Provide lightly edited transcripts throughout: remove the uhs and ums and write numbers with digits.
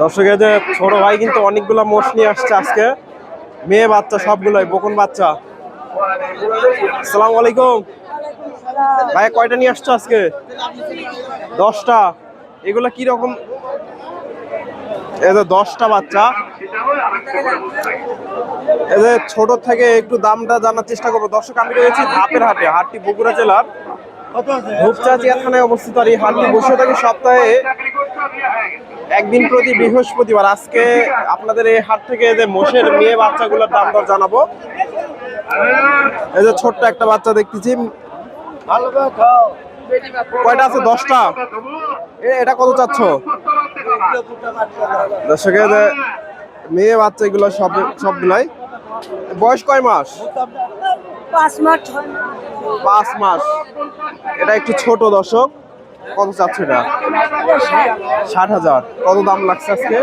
দর্শকের যে ছোট ভাই কিন্তু অনেকগুলা মোষ নিয়ে আসছে আজকে, মেয়ে বাচ্চা সবগুলাই বকন বাচ্চা। আসসালামু আলাইকুম ভাই, কয়টা নিয়ে আসছো আজকে? 10টা। এগুলা কি রকম? এই যে 10টা বাচ্চা, এই যে ছোট থেকে একটু দামটা জানার চেষ্টা করবো। দর্শক, আমি রয়েছি ধাপের হাটে, হাটটি বগুড়া জেলার ধূপচাচিয়া থানায় অবস্থিত। আর এই হাটটি বসে থাকে সপ্তাহে একদিন প্রতি বৃহস্পতিবার। আজকে আপনাদের এই হাট থেকে যে মোষের মেয়ে বাচ্চাগুলোর দাম দর জানাবো। এই যে ছোট্ট একটা বাচ্চা দেখতেছি, কয়টা আছে? 10টা। এটা কত চাচ্ছ? দর্শকের মেয়ে বাচ্চা এগুলো সবগুলাই বয়স কয় মাস? 5 মাস। এটা একটু ছোট। দর্শক, কত চাচ্ছে এটা? 60,000। কত দাম লাগছে আজকে?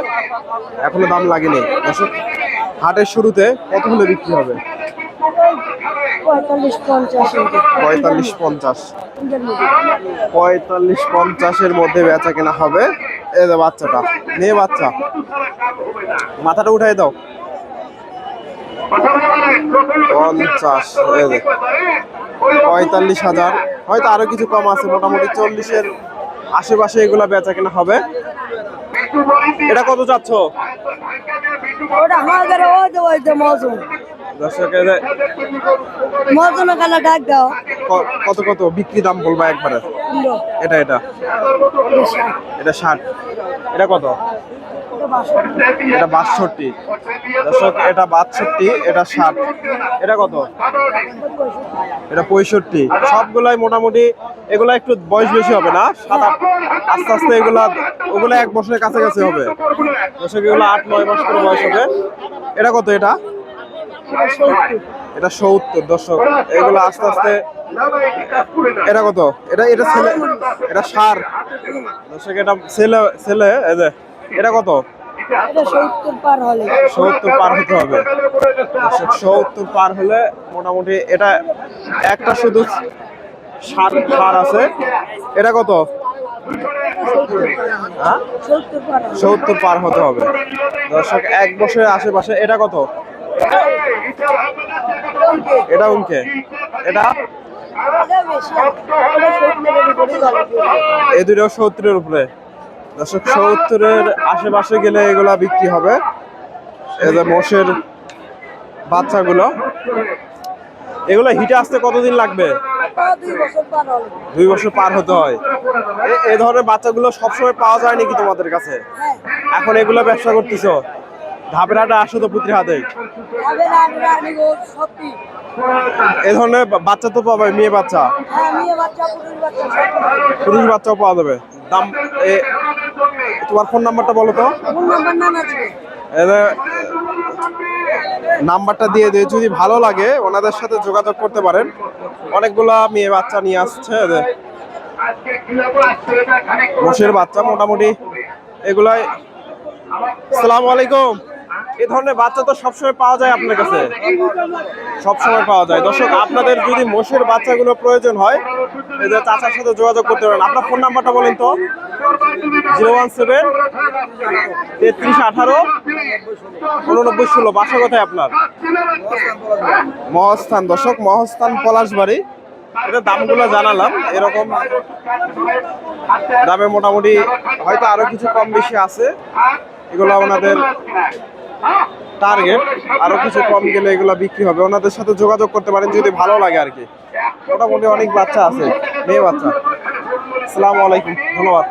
এখনো দাম লাগেনি। দর্শক, হাটের শুরুতে কত হলে বিক্রি হবে? 45-50। 45-50-এর মধ্যে বেচা কেনা হবে। এই যে বাচ্চাটা, মেয়ে বাচ্চা। মাথাটা উঠাই দাও। 50। 45,000। হয়তো আরো কিছু কম আছে, মোটামুটি 40-এর আশেপাশে এগুলা বেচা কেনা হবে। এটা কত চাচ্ছ? কত কত বিক্রি দাম বলবা একবারে? এটা এটা এটা 60। এটা কত? এটা 62। দর্শক, এটা 62, এটা 60। এটা কত? এটা 65। সবগুলাই মোটামুটি, এগুলা একটু বয়স বেশি হবে না, 7-8। আস্তে আস্তে ওগুলো 1 বছরের কাছাকাছি হবে। দর্শক, এগুলো 8-9 মাস করে বয়স হবে। এটা কত? এটা 70। দর্শক, এগুলো আস্তে আস্তে। এটা কত? এটা ছেলে, এটা ষাঁড়। দর্শক, এটা ছেলে। এটা কত? 70 পার হতে হবে। 70 পার হলে মোটামুটি এটা একটা শুধু ষাঁড় আছে। এটা কত? 70 পার হতে হবে। দর্শক, 1 বছরের আশেপাশে। এটা কত? এটা উনকে। এটা এই দুটো 70-এর উপরে। দর্শক, 70-এর আশেপাশে গেলে এগুলা বিক্রি হবে। এই যে মোষের বাচ্চাগুলো, এগুলো হিটে আসতে কতদিন লাগবে? 2 বছর পার হতে হয়। এই ধরনের বাচ্চাগুলো সবসময় পাওয়া যায় নাকি তোমাদের কাছে? এখন এগুলো ব্যবসা করতেছো? ধাপের হাটে আসো তো, পুত্রি হাটে। এই ধরনের বাচ্চা তো পাবে, মেয়ে বাচ্চা, পুরুষ বাচ্চাও পাওয়া যাবে। দাম তোমার ফোন নাম্বারটা বলো তো। নাম্বারটা দিয়ে দিয়ে যদি ভালো লাগে ওনাদের সাথে যোগাযোগ করতে পারেন। অনেকগুলা মেয়ে বাচ্চা নিয়ে আসছে, মোষের বাচ্চা মোটামুটি এগুলাই। আসসালামু আলাইকুম। এই ধরনের বাচ্চা তো সবসময় পাওয়া যায় আপনার কাছে? সবসময় পাওয়া যায়। দর্শক, আপনাদের যদি মোষের বাচ্চাগুলো প্রয়োজন হয়, এই যে চাচার সাথে যোগাযোগ করতে পারেন। আপনার ফোন নাম্বারটা বলেন তো। 017-3318-8916। বাসা কোথায় আপনার? মহস্থান। দর্শক, মহস্থান পলাশবাড়ি। এটা দামগুলো জানালাম, এরকম দামে মোটামুটি হয়তো আরো কিছু কম বেশি আছে। এগুলো ওনাদের টার্গেট, আরো কিছু কম গেলে এগুলো বিক্রি হবে। ওনাদের সাথে যোগাযোগ করতে পারেন যদি ভালো লাগে আর কি। মোটামুটি অনেক বাচ্চা আছে, মেয়ে বাচ্চা। আসসালামু আলাইকুম, ধন্যবাদ।